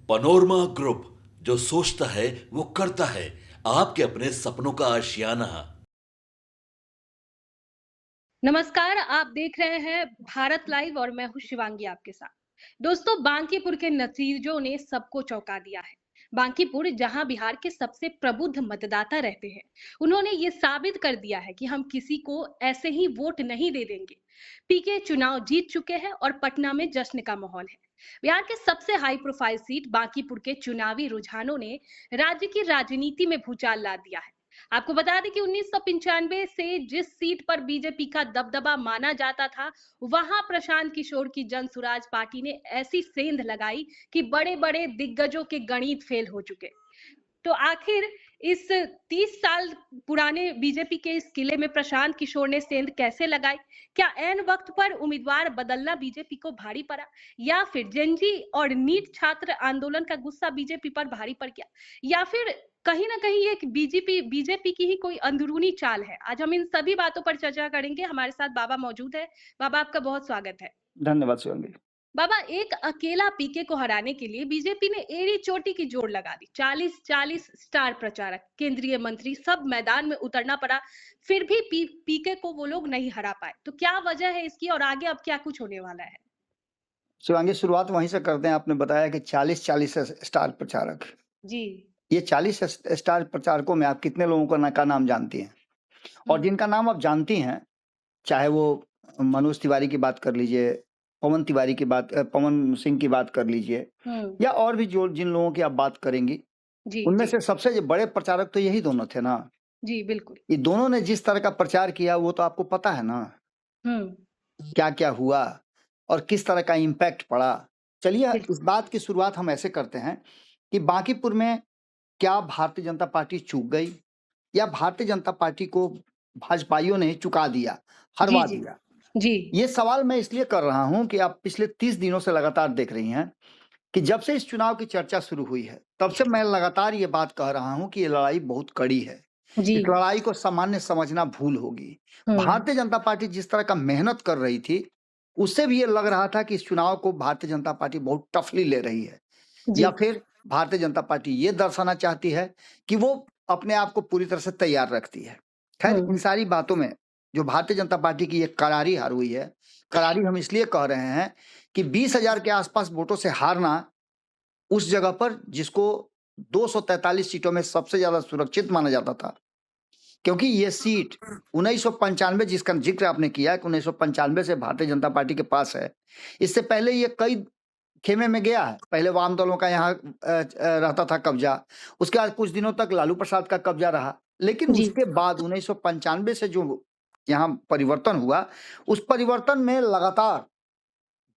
Panorama Group, जो सोचता है वो करता है। आपके अपने सपनों का आशियाना। नमस्कार, आप देख रहे हैं भारत लाइव और मैं हूँ शिवांगी आपके साथ। दोस्तों, बांकीपुर के नतीजों ने सबको चौंका दिया है। बांकीपुर, जहां बिहार के सबसे प्रबुद्ध मतदाता रहते हैं, उन्होंने ये साबित कर दिया है कि हम किसी को ऐसे ही वोट नहीं दे देंगे। पीके चुनाव जीत चुके हैं और पटना में जश्न का माहौल है। बिहार के सबसे हाई प्रोफाइल सीट बांकीपुर के चुनावी रुझानों ने राज्य की राजनीति में भूचाल ला दिया है। आपको बता दें कि 1995 से जिस सीट पर बीजेपी का दबदबा माना जाता था, वहां प्रशांत किशोर की जन सुराज पार्टी ने ऐसी सेंध लगाई कि बड़े बड़े दिग्गजों के गणित फेल हो चुके। तो आखिर इस 30 साल पुराने बीजेपी के इस किले में प्रशांत किशोर ने सेंध कैसे लगाई? क्या ऐन वक्त पर उम्मीदवार बदलना बीजेपी को भारी पड़ा, या फिर जेनजी और नीट छात्र आंदोलन का गुस्सा बीजेपी पर भारी पड़ गया, या फिर कहीं ना कहीं एक बीजेपी बीजेपी की ही कोई अंदरूनी चाल है? आज हम इन सभी बातों पर चर्चा करेंगे। हमारे साथ बाबा मौजूद है। बाबा, आपका बहुत स्वागत है। धन्यवाद शिवांगी। बाबा, एक अकेला पीके को हराने के लिए बीजेपी ने एड़ी चोटी की जोड़ लगा दी। 40-40 स्टार प्रचारक, केंद्रीय मंत्री, सब मैदान में उतरना पड़ा। फिर भी पीके को वो लोग नहीं हरा पाए। तो क्या वजह है इसकी, और आगे अब क्या कुछ होने वाला है? शिवांगी, शुरुआत वहीं से करते हैं। आपने बताया कि 40-40 स्टार प्रचारक। जी। ये 40 स्टार प्रचारकों में आप कितने लोगों का नाम जानती हैं? और जिनका नाम आप जानती हैं, चाहे वो मनोज तिवारी की बात कर लीजिए, पवन सिंह की बात कर लीजिए, या और भी जो जिन लोगों की आप बात करेंगी, जी उनमें जी से सबसे जो बड़े प्रचारक तो यही दोनों थे ना। जी, बिल्कुल। ये दोनों ने जिस तरह का प्रचार किया वो तो आपको पता है ना, क्या क्या हुआ और किस तरह का इम्पैक्ट पड़ा। चलिए बिल्कुल। इस बात की शुरुआत हम ऐसे करते हैं कि बांकीपुर में क्या भारतीय जनता पार्टी चूक गई, या भारतीय जनता पार्टी को भाजपाइयों ने चुका दिया, जी हरवा जी दिया। जी ये सवाल मैं इसलिए कर रहा हूं कि आप पिछले 30 दिनों से लगातार देख रही हैं कि जब से इस चुनाव की चर्चा शुरू हुई है, तब से मैं लगातार ये बात कह रहा हूं कि ये लड़ाई बहुत कड़ी है। जी। इस लड़ाई को सामान्य समझना भूल होगी। हम्म। भारतीय जनता पार्टी जिस तरह का मेहनत कर रही थी, उससे भी ये लग रहा था कि इस चुनाव को भारतीय जनता पार्टी बहुत टफली ले रही है, जी। या फिर भारतीय जनता पार्टी ये दर्शाना चाहती है कि वो अपने आप को पूरी तरह से तैयार रखती है। खैर, इन सारी बातों में जो भारतीय जनता पार्टी की ये करारी हार हुई है, करारी हम इसलिए कह रहे हैं कि 20,000 के आसपास वोटों से हारना उस जगह पर जिसको 243 सीटों में सबसे ज्यादा सुरक्षित माना जाता था, क्योंकि ये सीट 1995 जिसका जिक्र आपने किया कि 1995 से भारतीय जनता पार्टी के पास है, इससे पहले ये कई खेमे में गया है। पहले वाम दलों का यहाँ रहता था कब्जा, उसके बाद कुछ दिनों तक लालू प्रसाद का कब्जा रहा, लेकिन जी। उसके बाद 1995 से जो यहाँ परिवर्तन हुआ, उस परिवर्तन में लगातार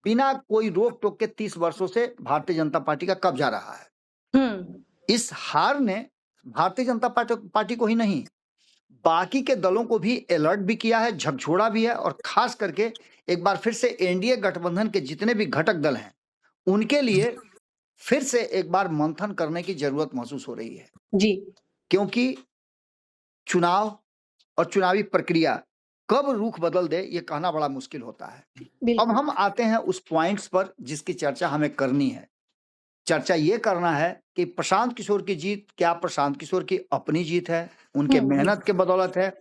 बिना कोई रोक टोक के 30 वर्षों से भारतीय जनता पार्टी का कब्जा रहा है। हम्म। इस हार ने भारतीय जनता पार्टी को ही नहीं, बाकी के दलों को भी अलर्ट भी किया है, झकझोड़ा भी है, और खास करके एक बार फिर से एनडीए गठबंधन के जितने भी घटक दल हैं, उनके लिए फिर से एक बार मंथन करने की जरूरत महसूस हो रही है। जी। क्योंकि चुनाव और चुनावी प्रक्रिया कब रुख बदल दे, ये कहना बड़ा मुश्किल होता है। अब बिल्कुल। हम आते हैं उस पॉइंट्स पर जिसकी चर्चा हमें करनी है। चर्चा ये करना है कि प्रशांत किशोर की जीत क्या प्रशांत किशोर की अपनी जीत है, उनके मेहनत के बदौलत है,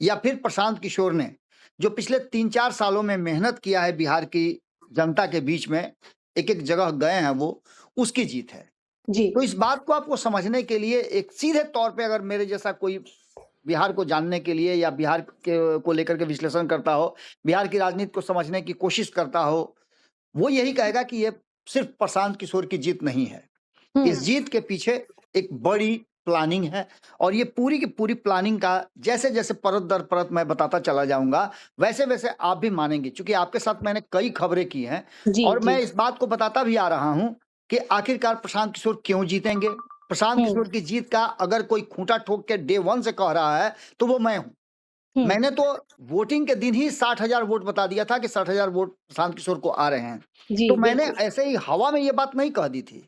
या फिर प्रशांत किशोर ने जो पिछले 3-4 सालों में मेहनत किया है बिहार की जनता के बीच में, एक एक जगह गए हैं वो, उसकी जीत है। जी। तो इस बात को आपको समझने के लिए एक सीधे तौर पे अगर मेरे जैसा कोई बिहार को जानने के लिए या बिहार के को लेकर के विश्लेषण करता हो, बिहार की राजनीति को समझने की कोशिश करता हो, वो यही कहेगा कि ये सिर्फ प्रशांत किशोर की जीत नहीं है। इस जीत के पीछे एक बड़ी प्लानिंग है, और ये पूरी की पूरी प्लानिंग का जैसे जैसे परत दर परत मैं बताता चला जाऊंगा, वैसे वैसे आप भी मानेंगे, क्योंकि आपके साथ मैंने कई खबरें की हैं, जी और जी मैं इस बात को बताता भी आ रहा हूं कि आखिरकार प्रशांत किशोर क्यों जीतेंगे। प्रशांत किशोर की जीत का अगर कोई खूंटा ठोक के डे 1 से कह रहा है तो वो मैं हूं। मैंने तो वोटिंग के दिन ही 60,000 वोट बता दिया था कि 60,000 वोट प्रशांत किशोर को आ रहे हैं। जी, तो मैंने बिल्कुल। ऐसे ही हवा में ये बात नहीं कह दी थी।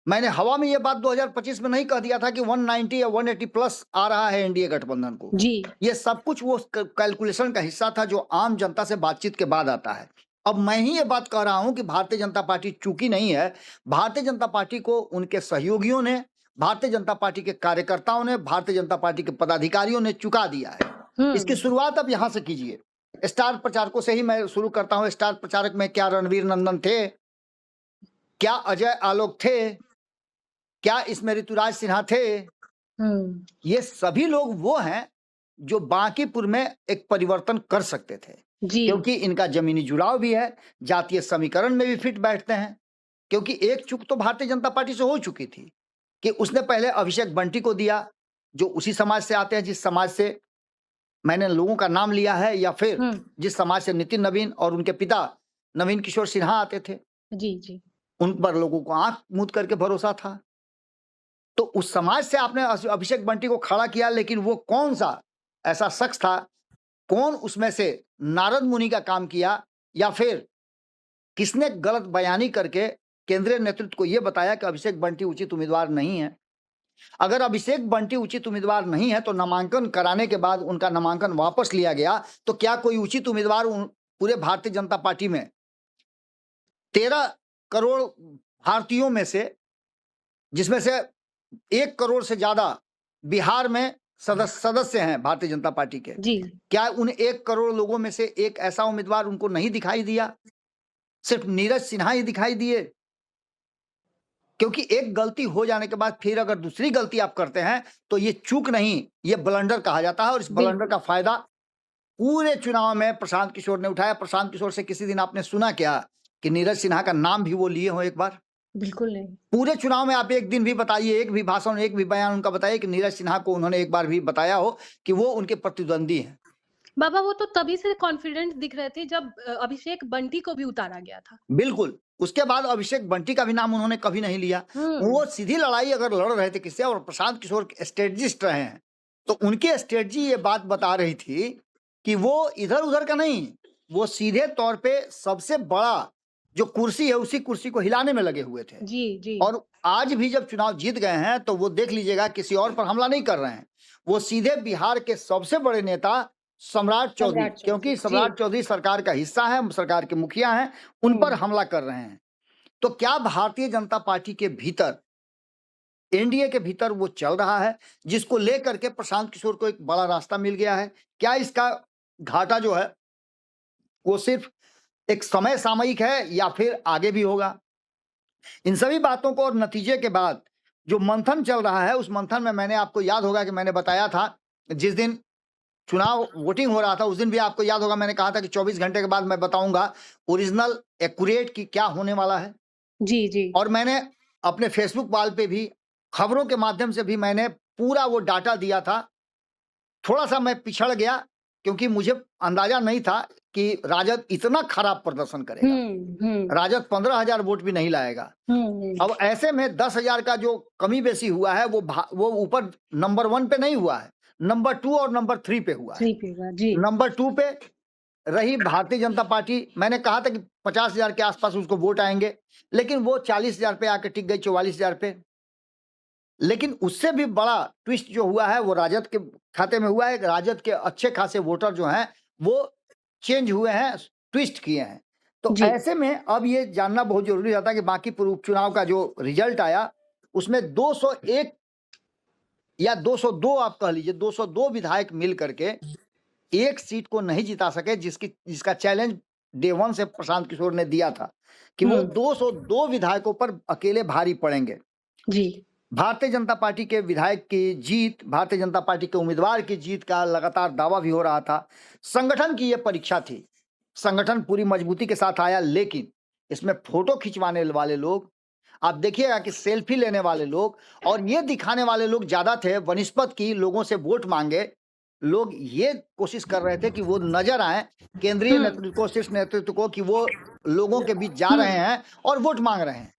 मैंने हवा में ये बात 2025 में नहीं कह दिया था कि 190 या 180 प्लस आ रहा है एनडीए गठबंधन को। जी। ये सब कुछ वो कैलकुलेशन का हिस्सा था जो आम जनता से बातचीत के बाद आता है। अब मैं ही ये बात कह रहा हूं कि भारतीय जनता पार्टी चूकी नहीं है। भारतीय जनता पार्टी को उनके सहयोगियों ने, भारतीय जनता पार्टी के कार्यकर्ताओं ने, भारतीय जनता पार्टी के पदाधिकारियों ने चुका दिया है। इसकी शुरुआत अब यहां से कीजिए। स्टार प्रचारकों से ही मैं शुरू करता हूं। स्टार प्रचारक में क्या रणवीर नंदन थे, क्या अजय आलोक थे, क्या इसमें ऋतुराज सिन्हा थे? ये सभी लोग वो हैं जो बांकीपुर में एक परिवर्तन कर सकते थे, क्योंकि इनका जमीनी जुड़ाव भी है, जातीय समीकरण में भी फिट बैठते हैं। क्योंकि एक चूक तो भारतीय जनता पार्टी से हो चुकी थी कि उसने पहले अभिषेक बंटी को दिया, जो उसी समाज से आते हैं जिस समाज से मैंने लोगों का नाम लिया है, या फिर जिस समाज से नितिन नवीन और उनके पिता नवीन किशोर सिन्हा आते थे। जी। उन पर लोगों को आंख मूंद करके भरोसा था। तो उस समाज से आपने अभिषेक बंटी को खड़ा किया, लेकिन वो कौन सा ऐसा शख्स था, कौन उसमें से नारद मुनि का काम किया, या फिर किसने गलत बयानी करके केंद्रीय नेतृत्व को यह बताया कि अभिषेक बंटी उचित उम्मीदवार नहीं है? अगर अभिषेक बंटी उचित उम्मीदवार नहीं है तो नामांकन कराने के बाद उनका नामांकन वापस लिया गया, तो क्या कोई उचित उम्मीदवार पूरे भारतीय जनता पार्टी में 13 करोड़ भारतीयों में से, जिसमें से 1 करोड़ से ज्यादा बिहार में सदस्य हैं भारतीय जनता पार्टी के, क्या उन 1 करोड़ लोगों में से एक ऐसा उम्मीदवार उनको नहीं दिखाई दिया? सिर्फ नीरज सिन्हा ही दिखाई दिए। क्योंकि एक गलती हो जाने के बाद फिर अगर दूसरी गलती आप करते हैं तो ये चूक नहीं, ये ब्लंडर कहा जाता है। और इस ब्लंडर का फायदा पूरे चुनाव में प्रशांत किशोर ने उठाया। प्रशांत किशोर से किसी दिन आपने सुना क्या कि नीरज सिन्हा का नाम भी वो लिए हो एक बार? बिल्कुल नहीं। पूरे चुनाव में आप एक दिन भी बताइए, एक भी भाषण, एक भी बयान उनका बताइए कि नीरज सिन्हा को उन्होंने एक बार भी बताया हो कि वो उनके प्रतिद्वंदी हैं। बाबा, वो तो तभी से कॉन्फिडेंट दिख रहे थे जब अभिषेक बंटी को भी उतारा गया था। बिल्कुल, उसके बाद अभिषेक बंटी का भी नाम उन्होंने कभी नहीं लिया। वो सीधी लड़ाई अगर लड़ रहे थे किससे, और प्रशांत किशोर स्ट्रेटजिस्ट रहे हैं, तो उनकी स्ट्रेटजी ये बात बता रही थी कि वो इधर उधर का नहीं, वो सीधे तौर पे सबसे बड़ा जो कुर्सी है उसी कुर्सी को हिलाने में लगे हुए थे। जी। और आज भी जब चुनाव जीत गए हैं तो वो देख लीजिएगा किसी और पर हमला नहीं कर रहे हैं, वो सीधे बिहार के सबसे बड़े नेता सम्राट चौधरी, क्योंकि सम्राट चौधरी सरकार का हिस्सा है, सरकार के मुखिया हैं, उन पर हमला कर रहे हैं। तो क्या भारतीय जनता पार्टी के भीतर, एनडीए के भीतर वो चल रहा है, जिसको लेकर के प्रशांत किशोर को एक बड़ा रास्ता मिल गया है? क्या इसका घाटा जो है वो सिर्फ एक समय सामयिक है या फिर आगे भी होगा? इन सभी बातों को और नतीजे के बाद जो मंथन चल रहा है, उस मंथन में मैंने, आपको याद होगा कि मैंने बताया था जिस दिन चुनाव वोटिंग हो रहा था, उस दिन भी आपको याद होगा मैंने कहा था कि 24 घंटे के बाद मैं बताऊंगा ओरिजिनल एक्यूरेट की क्या होने वाला है। जी। और मैंने अपने फेसबुक वाल पे भी, खबरों के माध्यम से भी मैंने पूरा वो डाटा दिया था। थोड़ा सा मैं पिछड़ गया क्योंकि मुझे अंदाजा नहीं था कि राजद इतना खराब प्रदर्शन करेगा। राजद 15,000 वोट भी नहीं लाएगा। अब ऐसे में 10,000 का जो कमी बेसी हुआ है वो ऊपर नंबर 1 पे नहीं हुआ है, नंबर 2 और नंबर 3 पे हुआ है। नंबर 2 पे रही भारतीय जनता पार्टी। मैंने कहा था कि 50,000 के आसपास उसको वोट आएंगे, लेकिन वो 40,000 पे आके टिक गई, 44,000 पे। लेकिन उससे भी बड़ा ट्विस्ट जो हुआ है वो राजद के खाते में हुआ है। राजद के अच्छे खासे वोटर जो हैं वो चेंज हुए हैं, ट्विस्ट किए हैं। तो ऐसे में अब ये जानना बहुत जरूरी रहता है कि बांकीपुर उपचुनाव का जो रिजल्ट आया उसमें 201 या 202 आप कह लीजिए, 202 विधायक मिल करके एक सीट को नहीं जिता सके, जिसका चैलेंज डे 1 से प्रशांत किशोर ने दिया था कि वो 202 विधायकों पर अकेले भारी पड़ेंगे। भारतीय जनता पार्टी के विधायक की जीत, भारतीय जनता पार्टी के उम्मीदवार की जीत का लगातार दावा भी हो रहा था। संगठन की यह परीक्षा थी, संगठन पूरी मजबूती के साथ आया, लेकिन इसमें फोटो खिंचवाने वाले लोग, आप देखिएगा कि सेल्फी लेने वाले लोग और ये दिखाने वाले लोग ज्यादा थे। वनिस्पत की लोगों से वोट मांगे लोग ये कोशिश कर रहे थे कि वो नजर आए केंद्रीय नेतृत्व को, शीर्ष नेतृत्व को, कि वो लोगों के बीच जा रहे हैं और वोट मांग रहे हैं।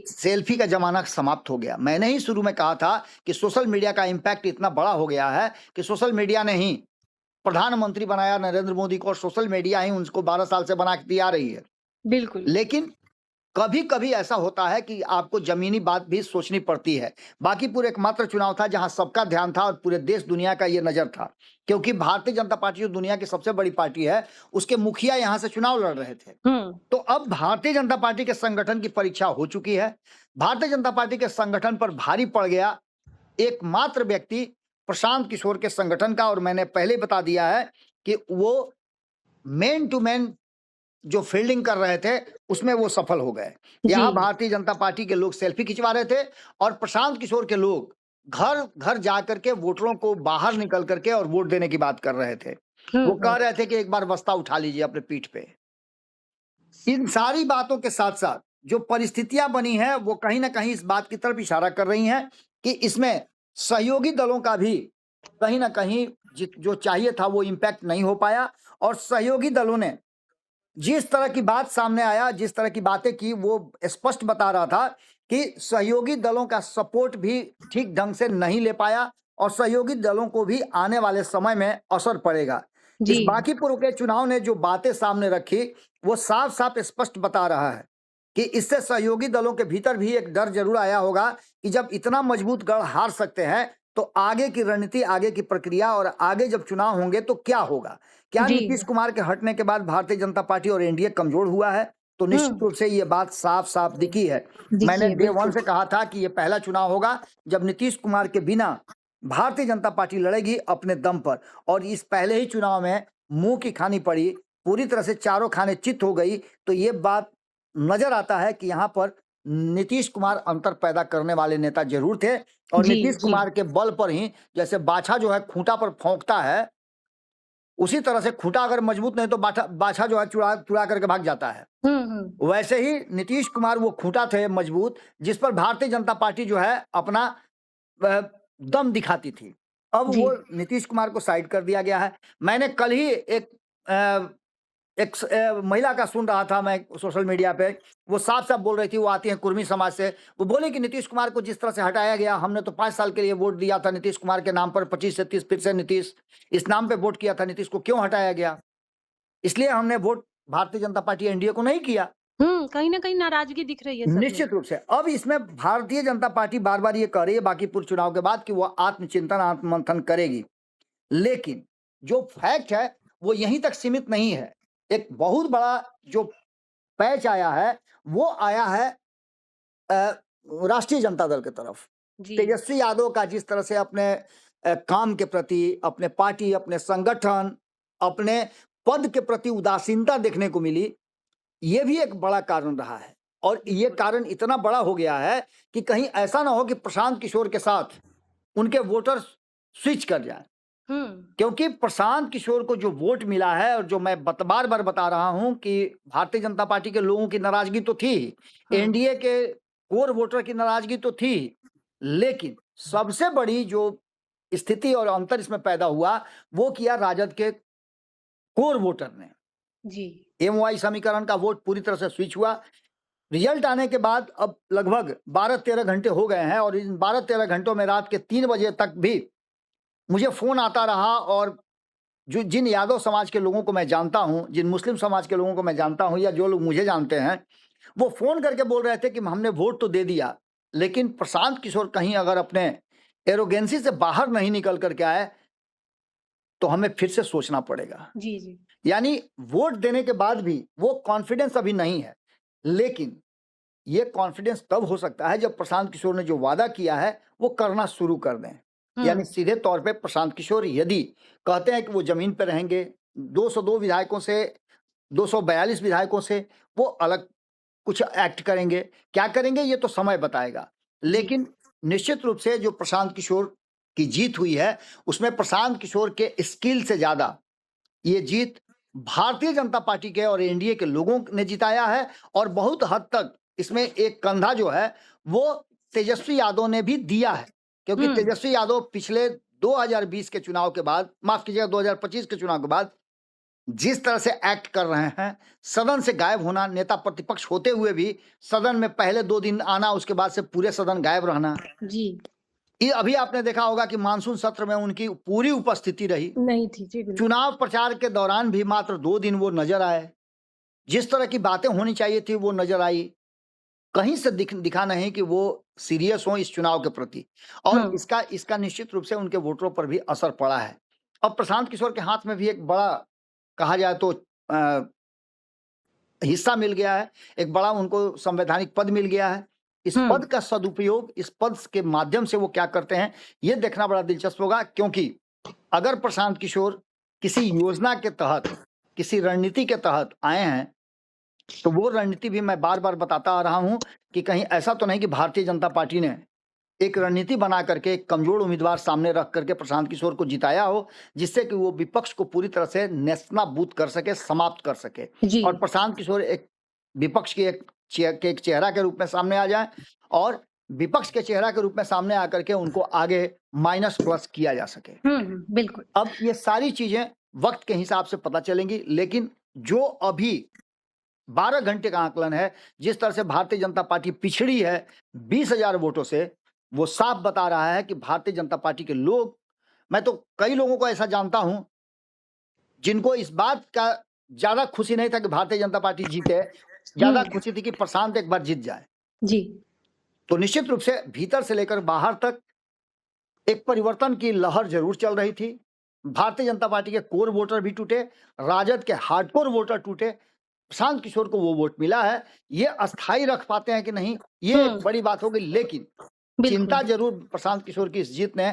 सेल्फी का जमाना समाप्त हो गया। मैंने ही शुरू में कहा था कि सोशल मीडिया का इंपैक्ट इतना बड़ा हो गया है कि सोशल मीडिया ने ही प्रधानमंत्री बनाया नरेंद्र मोदी को, और सोशल मीडिया ही उनको 12 साल से बना के आ रही है। बिल्कुल। लेकिन कभी कभी ऐसा होता है कि आपको जमीनी बात भी सोचनी पड़ती है। बांकीपुर एकमात्र चुनाव था जहां सबका ध्यान था और पूरे देश दुनिया का ये नजर था, क्योंकि भारतीय जनता पार्टी जो दुनिया की सबसे बड़ी पार्टी है, उसके मुखिया यहां से चुनाव लड़ रहे थे। तो अब भारतीय जनता पार्टी के संगठन की परीक्षा हो चुकी है। भारतीय जनता पार्टी के संगठन पर भारी पड़ गया एकमात्र व्यक्ति प्रशांत किशोर के संगठन का, और मैंने पहले बता दिया है कि वो मैन टू मैन जो फील्डिंग कर रहे थे उसमें वो सफल हो गए। यहाँ भारतीय जनता पार्टी के लोग सेल्फी खिंचवा रहे थे और प्रशांत किशोर के लोग घर घर जा करके वोटरों को बाहर निकल करके और वोट देने की बात कर रहे थे। वो कह रहे थे कि एक बार बस्ता उठा लीजिए अपने पीठ पे। इन सारी बातों के साथ साथ जो परिस्थितियां बनी है वो कहीं ना कहीं इस बात की तरफ इशारा कर रही हैं कि इसमें सहयोगी दलों का भी कहीं ना कहीं जो चाहिए था वो इम्पैक्ट नहीं हो पाया, और सहयोगी दलों ने जिस तरह की बात सामने आया, जिस तरह की बातें की, वो स्पष्ट बता रहा था कि सहयोगी दलों का सपोर्ट भी ठीक ढंग से नहीं ले पाया और सहयोगी दलों को भी आने वाले समय में असर पड़ेगा। इस बांकीपुर के चुनाव ने जो बातें सामने रखी वो साफ साफ स्पष्ट बता रहा है कि इससे सहयोगी दलों के भीतर भी एक डर जरूर आया होगा कि जब इतना मजबूत गढ़ हार सकते हैं तो आगे की रणनीति, आगे की प्रक्रिया और आगे जब चुनाव होंगे तो क्या होगा। क्या नीतीश कुमार के हटने के बाद भारतीय जनता पार्टी और एनडीए कमजोर हुआ है? तो निश्चित रूप से ये बात साफ साफ दिखी है। मैंने डे वन से कहा था कि ये पहला चुनाव होगा जब नीतीश कुमार के बिना भारतीय जनता पार्टी लड़ेगी अपने दम पर, और इस पहले ही चुनाव में मुंह की खानी पड़ी, पूरी तरह से चारों खाने चित हो गई। तो ये बात नजर आता है कि यहाँ पर नीतीश कुमार अंतर पैदा करने वाले नेता जरूर थे, और नीतीश कुमार के बल पर ही, जैसे बाछा जो है खूंटा पर भौंकता है, उसी तरह से खूंटा अगर मजबूत नहीं तो बाछा जो है चुरा करके भाग जाता है। वैसे ही नीतीश कुमार वो खूंटा थे मजबूत जिस पर भारतीय जनता पार्टी जो है अपना दम दिखाती थी। अब वो नीतीश कुमार को साइड कर दिया गया है। मैंने कल ही एक महिला का सुन रहा था मैं सोशल मीडिया पे, वो साफ साफ बोल रही थी, वो आती है कुर्मी समाज से, वो बोले कि नीतीश कुमार को जिस तरह से हटाया गया, हमने तो 5 साल के लिए वोट दिया था नीतीश कुमार के नाम पर, 25 से 30 फिर से नीतीश इस नाम पे वोट किया था, नीतीश को क्यों हटाया गया? इसलिए हमने vote Bharatiya Janata party NDA को नहीं किया। कहीं ना कहीं नाराजगी दिख रही है निश्चित रूप से। अब इसमें भारतीय जनता पार्टी बार बार ये कह रही है बांकीपुर चुनाव के बाद कि वो आत्मचिंतन, आत्ममंथन करेगी, लेकिन जो फैक्ट है वो यहीं तक सीमित नहीं है। एक बहुत बड़ा जो पैच आया है वो आया है राष्ट्रीय जनता दल की तरफ। तेजस्वी यादव का जिस तरह से अपने काम के प्रति, अपने पार्टी, अपने संगठन, अपने पद के प्रति उदासीनता देखने को मिली, ये भी एक बड़ा कारण रहा है। और ये कारण इतना बड़ा हो गया है कि कहीं ऐसा ना हो कि प्रशांत किशोर के साथ उनके वोटर स्विच कर जाए, क्योंकि प्रशांत किशोर को जो वोट मिला है, और जो मैं बार बार बता रहा हूं कि भारतीय जनता पार्टी के लोगों की नाराजगी तो थी, एनडीए के कोर वोटर की नाराजगी तो थी, लेकिन सबसे बड़ी जो स्थिति और अंतर इसमें पैदा हुआ वो किया राजद के कोर वोटर ने। एमवाई समीकरण का वोट पूरी तरह से स्विच हुआ। रिजल्ट आने के बाद अब लगभग 12-13 घंटे हो गए हैं, और इन 12-13 घंटों में रात के 3 बजे तक भी मुझे फोन आता रहा, और जिन यादव समाज के लोगों को मैं जानता हूं, जिन मुस्लिम समाज के लोगों को मैं जानता हूं, या जो लोग मुझे जानते हैं, वो फोन करके बोल रहे थे कि हमने वोट तो दे दिया, लेकिन प्रशांत किशोर कहीं अगर अपने एरोगेंसी से बाहर नहीं निकल करके आए तो हमें फिर से सोचना पड़ेगा। यानी वोट देने के बाद भी वो कॉन्फिडेंस अभी नहीं है, लेकिन ये कॉन्फिडेंस तब हो सकता है जब प्रशांत किशोर ने जो वादा किया है वो करना शुरू कर दें। यानी सीधे तौर पे प्रशांत किशोर यदि कहते हैं कि वो जमीन पे रहेंगे, 202 विधायकों से 242 विधायकों से वो अलग कुछ एक्ट करेंगे, क्या करेंगे ये तो समय बताएगा, लेकिन निश्चित रूप से जो प्रशांत किशोर की जीत हुई है उसमें प्रशांत किशोर के स्किल से ज्यादा ये जीत भारतीय जनता पार्टी के और एनडीए के लोगों ने जिताया है। और बहुत हद तक इसमें एक कंधा जो है वो तेजस्वी यादव ने भी दिया है, क्योंकि तेजस्वी यादव पिछले 2020 के चुनाव के बाद, माफ कीजिएगा 2025 के चुनाव के बाद जिस तरह से एक्ट कर रहे हैं, सदन से गायब होना, नेता प्रतिपक्ष होते हुए भी सदन में पहले 2 दिन आना, उसके बाद से पूरे सदन गायब रहना। ये अभी आपने देखा होगा कि मानसून सत्र में उनकी पूरी उपस्थिति रही नहीं थी। चुनाव प्रचार के दौरान भी मात्र 2 दिन वो नजर आए। जिस तरह की बातें होनी चाहिए थी वो नजर आई। कहीं से दिखा नहीं कि वो सीरियस हो इस चुनाव के प्रति, और इसका निश्चित रूप से उनके वोटरों पर भी असर पड़ा है। अब प्रशांत किशोर के हाथ में भी एक बड़ा, कहा जाए तो हिस्सा मिल गया है, एक बड़ा उनको संवैधानिक पद मिल गया है। इस पद का सदुपयोग, इस पद के माध्यम से वो क्या करते हैं, ये देखना बड़ा दिलचस्प होगा। क्योंकि अगर प्रशांत किशोर किसी योजना के तहत, किसी रणनीति के तहत आए हैं, तो वो रणनीति भी मैं बार बार बताता आ रहा हूं कि कहीं ऐसा तो नहीं कि भारतीय जनता पार्टी ने एक रणनीति बना करके एक कमजोर उम्मीदवार सामने रख करके प्रशांत किशोर को जिताया हो, जिससे कि वो विपक्ष को पूरी तरह से नेस्तनाबूद कर सके, समाप्त कर सके, और प्रशांत किशोर एक विपक्ष की एक चेहरा के रूप में सामने आ जाए, और विपक्ष के चेहरा के रूप में सामने आकर के उनको आगे माइनस प्लस किया जा सके। बिल्कुल। अब ये सारी चीजें वक्त के हिसाब से पता चलेंगी, लेकिन जो अभी 12 घंटे का आकलन है, जिस तरह से भारतीय जनता पार्टी पिछड़ी है 20,000 वोटों से, वो साफ बता रहा है कि भारतीय जनता पार्टी के लोग, मैं तो कई लोगों को ऐसा जानता हूं जिनको इस बात का ज्यादा खुशी नहीं था कि भारतीय जनता पार्टी जीते, ज्यादा खुशी थी कि प्रशांत एक बार जीत जाए। जी। तो निश्चित रूप से भीतर से लेकर बाहर तक एक परिवर्तन की लहर जरूर चल रही थी। भारतीय जनता पार्टी के कोर वोटर भी टूटे, राजद के हार्डकोर वोटर टूटे, प्रशांत किशोर को वो वोट मिला है। ये अस्थाई रख पाते हैं कि नहीं, ये बड़ी बात होगी, लेकिन चिंता जरूर प्रशांत किशोर की इस जीत ने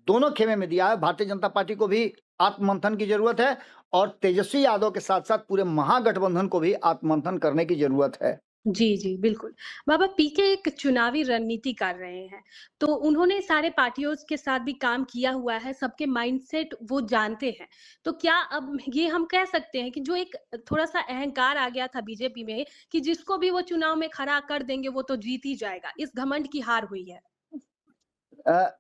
दोनों खेमे में दिया है। भारतीय जनता पार्टी को भी आत्ममंथन की जरूरत है, और तेजस्वी यादव के साथ साथ पूरे महागठबंधन को भी आत्ममंथन करने की जरूरत है। जी, जी, बिल्कुल। बाबा, पीके एक चुनावी रणनीति कर रहे हैं, तो उन्होंने सारे पार्टियों के साथ भी काम किया हुआ है, सबके माइंडसेट वो जानते हैं। तो क्या अब ये हम कह सकते हैं कि जो एक थोड़ा-सा अहंकार आ गया था बीजेपी में कि जिसको भी वो चुनाव में खड़ा कर देंगे वो तो जीत ही जाएगा, इस घमंड की हार हुई है?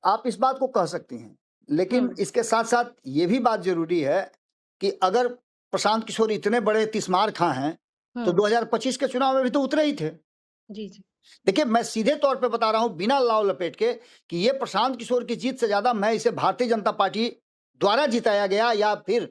आप इस बात को कह सकती हैं, लेकिन इसके साथ-साथ ये भी बात ज़रूरी है कि अगर प्रशांत किशोर इतने बड़े तिस्मार खां हैं, तो 2025 के चुनाव में भी तो उतरे ही थे। जी, जी। देखिए, मैं सीधे तौर पे बता रहा हूँ, बिना लाव लपेट के, कि ये प्रशांत किशोर की जीत से ज़्यादा मैं इसे भारतीय जनता पार्टी द्वारा जिताया गया या फिर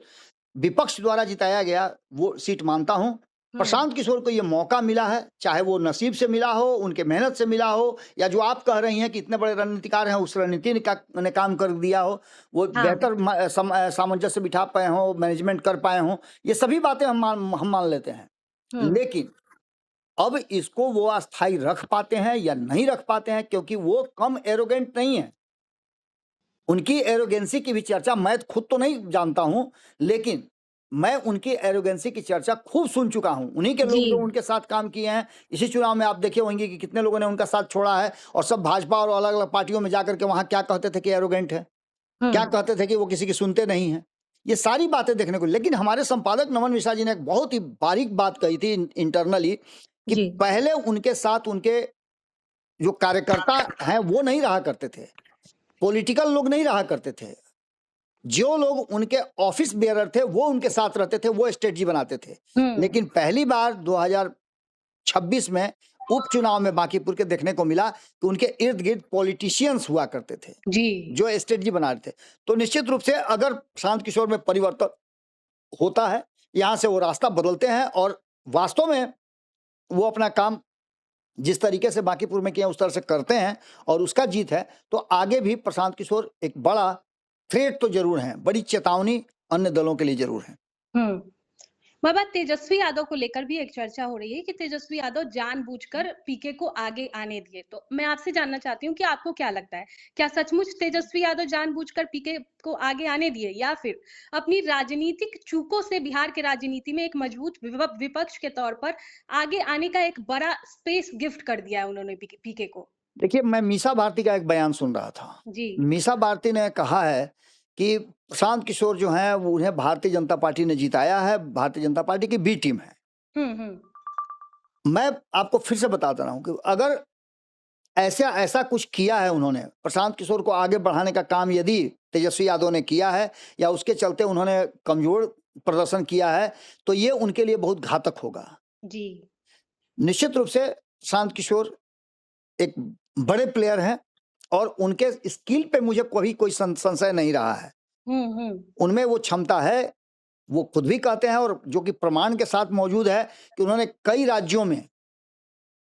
विपक्ष द्वारा जिताया गया वो सीट मानता हूँ। प्रशांत किशोर को ये मौका मिला है, चाहे वो नसीब से मिला हो, उनके मेहनत से मिला हो, या जो आप कह रही हैं कि इतने बड़े रणनीतिकार हैं, उस रणनीति ने काम कर दिया हो, वो बेहतर सामंजस्य बिठा पाए हो, मैनेजमेंट कर पाए हो, ये सभी बातें हम मान लेते हैं। लेकिन अब इसको वो अस्थाई रख पाते हैं या नहीं रख पाते हैं, क्योंकि वो कम एरोगेंट नहीं है। उनकी एरोगेंसी की भी चर्चा मैं खुद तो नहीं जानता हूं, लेकिन मैं उनकी एरोगेंसी की चर्चा खूब सुन चुका हूं। उन्हीं के लोग जो उनके साथ काम किए हैं, इसी चुनाव में आप देखे होंगे कि कितने लोगों ने उनका साथ छोड़ा है, और सब भाजपा और अलग अलग पार्टियों में जाकर के वहां क्या कहते थे कि एरोगेंट है, क्या कहते थे कि वो किसी की सुनते नहीं है, ये सारी बातें देखने को। लेकिन हमारे संपादक नमन मिश्रा जी ने एक बहुत ही बारीक बात कही थी इंटरनली, कि पहले उनके साथ उनके जो कार्यकर्ता हैं वो नहीं रहा करते थे, पॉलिटिकल लोग नहीं रहा करते थे, जो लोग उनके ऑफिस बेयरर थे वो उनके साथ रहते थे, वो स्ट्रेटजी बनाते थे। लेकिन पहली बार 2026 में उपचुनाव में बांकीपुर के देखने को मिला कि उनके इर्द गिर्द पॉलिटिशियंस हुआ करते थे जो स्ट्रेटजी बना रहे थे। तो निश्चित रूप से अगर प्रशांत किशोर में परिवर्तन होता है, यहाँ से वो रास्ता बदलते हैं, और वास्तव में वो अपना काम जिस तरीके से बांकीपुर में किया उस तरह से करते हैं, और उसका जीत है, तो आगे भी प्रशांत किशोर एक बड़ा थ्रेट तो जरूर है, बड़ी चेतावनी अन्य दलों के लिए जरूर है। बाबा, तेजस्वी यादव को लेकर भी एक चर्चा हो रही है कि तेजस्वी यादव जानबूझकर पीके को आगे आने दिए। तो मैं आपसे जानना चाहती हूँ कि आपको क्या लगता है, क्या सचमुच तेजस्वी यादव जानबूझकर पीके को आगे आने दिए, या फिर अपनी राजनीतिक चूकों से बिहार के राजनीति में एक मजबूत विपक्ष के तौर पर आगे आने का एक बड़ा स्पेस गिफ्ट कर दिया है उन्होंने पीके को? देखिए, मैं मीसा भारती का एक बयान सुन रहा था जी। मीसा भारती ने कहा है कि प्रशांत किशोर जो हैं वो उन्हें भारतीय जनता पार्टी ने जिताया है, भारतीय जनता पार्टी की बी टीम है। मैं आपको फिर से बताता रहा हूं कि अगर ऐसा कुछ किया है उन्होंने, प्रशांत किशोर को आगे बढ़ाने का काम यदि तेजस्वी यादव ने किया है, या उसके चलते उन्होंने कमजोर प्रदर्शन किया है, तो ये उनके लिए बहुत घातक होगा जी। निश्चित रूप से प्रशांत किशोर एक बड़े प्लेयर हैं, और उनके स्किल पे मुझे कभी कोई संशय नहीं रहा है। उनमें वो क्षमता है, वो खुद भी कहते हैं, और जो कि प्रमाण के साथ मौजूद है कि उन्होंने कई राज्यों में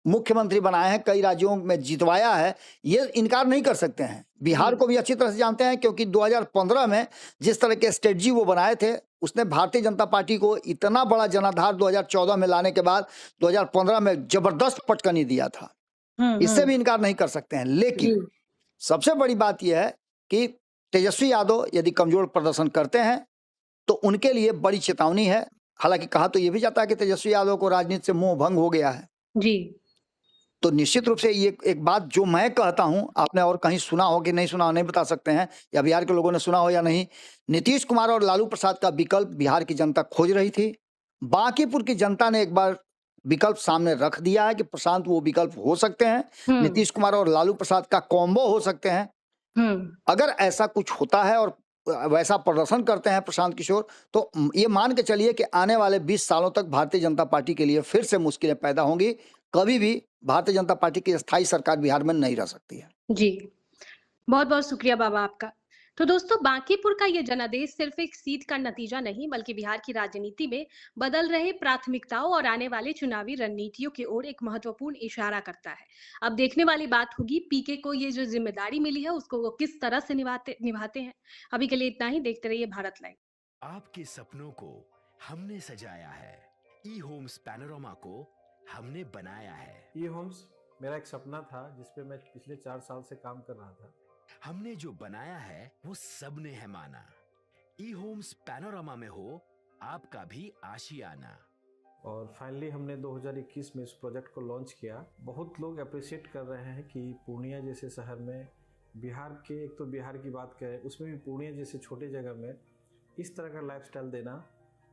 मुख्यमंत्री बनाए हैं, कई राज्यों में जितवाया है, ये इनकार नहीं कर सकते हैं। बिहार को भी अच्छी तरह से जानते हैं, क्योंकि 2015 में जिस तरह के स्ट्रेटजी वो बनाए थे, उसने भारतीय जनता पार्टी को इतना बड़ा जनाधार 2014 में लाने के बाद 2015 में जबरदस्त पटकनी दिया था। इससे भी इनकार नहीं कर सकते हैं। लेकिन सबसे बड़ी बात यह है कि तेजस्वी यादव यदि कमजोर प्रदर्शन करते हैं तो उनके लिए बड़ी चेतावनी है। हालांकि कहा तो यह भी जाता है कि तेजस्वी यादव को राजनीति से मोह भंग हो गया है जी। तो निश्चित रूप से ये एक बात जो मैं कहता हूं, आपने और कहीं सुना हो कि नहीं सुना हो नहीं बता सकते हैं, या बिहार के लोगों ने सुना हो या नहीं, नीतीश कुमार और लालू प्रसाद का विकल्प बिहार की जनता खोज रही थी। बांकीपुर की जनता ने एक बार विकल्प सामने रख दिया है कि प्रशांत वो विकल्प हो सकते हैं, नीतीश कुमार और लालू प्रसाद का कॉम्बो हो सकते हैं। अगर ऐसा कुछ होता है और वैसा प्रदर्शन करते हैं प्रशांत किशोर, तो ये मान के चलिए कि आने वाले 20 सालों तक भारतीय जनता पार्टी के लिए फिर से मुश्किलें पैदा होंगी। कभी भी भारतीय जनता पार्टी की स्थायी सरकार बिहार में नहीं रह सकती है। जी, बहुत बहुत शुक्रिया बाबा आपका। तो दोस्तों, बांकीपुर का ये जनादेश सिर्फ एक सीट का नतीजा नहीं, बल्कि बिहार की राजनीति में बदल रहे प्राथमिकताओं और आने वाले चुनावी रणनीतियों की ओर एक महत्वपूर्ण इशारा करता है। अब देखने वाली बात होगी पीके को ये जो जिम्मेदारी मिली है उसको वो किस तरह से निभाते हैं। अभी के लिए इतना ही। देखते रहिए भारत लाइव। आपके सपनों को हमने सजाया है, ई होम्स पैनोरामा को हमने बनाया है। ई होम्स मेरा एक सपना था जिस पे मैं पिछले 4 साल से काम कर रहा था। हमने जो बनाया है वो सबने है माना। ई होम्स पैनोरामा में हो आपका भी आशियाना। और फाइनली हमने 2021 में इस प्रोजेक्ट को लॉन्च किया। बहुत लोग अप्रिशिएट कर रहे हैं कि पूर्णिया जैसे शहर में, बिहार के, एक तो बिहार की बात करें उसमें भी पूर्णिया जैसे छोटे जगह में इस तरह का लाइफस्टाइल देना,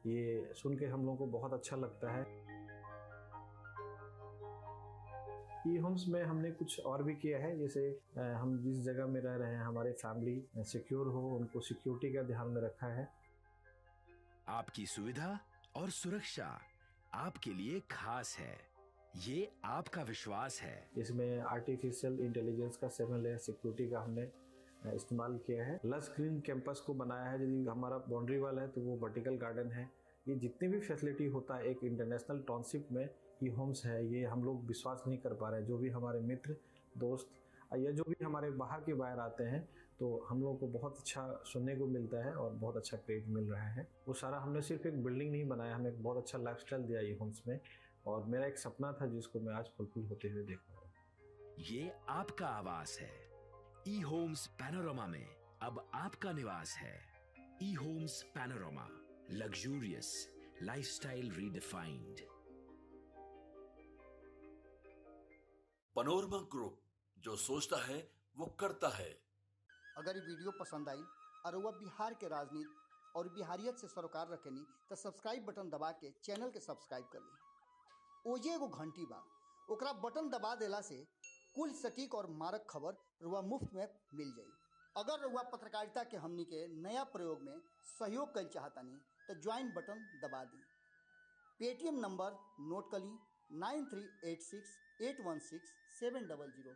ये सुन के हम लोगों को बहुत अच्छा लगता है। ई होम्स में हमने कुछ और भी किया है, जैसे हम जिस जगह में रह रहे हैं हमारे फैमिली सिक्योर हो, उनको सिक्योरिटी का ध्यान में रखा है। आपकी सुविधा और सुरक्षा आपके लिए खास है, ये आपका विश्वास है। इसमें आर्टिफिशियल इंटेलिजेंस का 7 लेयर सिक्योरिटी का हमने इस्तेमाल किया है। लस ग्रीन कैंपस को बनाया है। यदि हमारा बाउंड्री वाल है तो वो वर्टिकल गार्डन है। ये जितनी भी फैसिलिटी होता है एक इंटरनेशनल टाउनशिप में ई होम्स है, ये हम लोग विश्वास नहीं कर पा रहे हैं। जो भी हमारे मित्र दोस्त या जो भी हमारे बाहर के बाहर आते हैं तो हम लोगों को बहुत अच्छा सुनने को मिलता है और बहुत अच्छा क्रेडिट मिल रहा है। वो सारा हमने सिर्फ एक बिल्डिंग नहीं बनाया, हमें एक बहुत अच्छा लाइफस्टाइल दिया ई होम्स में, और मेरा एक सपना था जिसको मैं आज फुलफिल होते हुए देख रहा हूँ। ये आपका आवास है। ई होम्स पैनोरामा में अब आपका निवास है। E Homes Panorama, luxurious lifestyle redefined. Panorama Group, जो सोचता है वो करता है। अगर ये वीडियो पसंद आई और वह बिहार के राजनीति और बिहारियत से सरोकार रखेनी तो सब्सक्राइब बटन दबा के चैनल के सब्सक्राइब कर ली। ओजे एगो घंटी बा, ओकरा बटन दबा देला से कुल सटीक और मारक खबर रुआ मुफ्त में मिल जाई। अगर रुआ पत्रकारिता के हमनी के नया प्रयोग में सहयोग कर चाहतानी तो ज्वाइन बटन दबा दी। पेटीएम नंबर नोट कर ली 9386816700।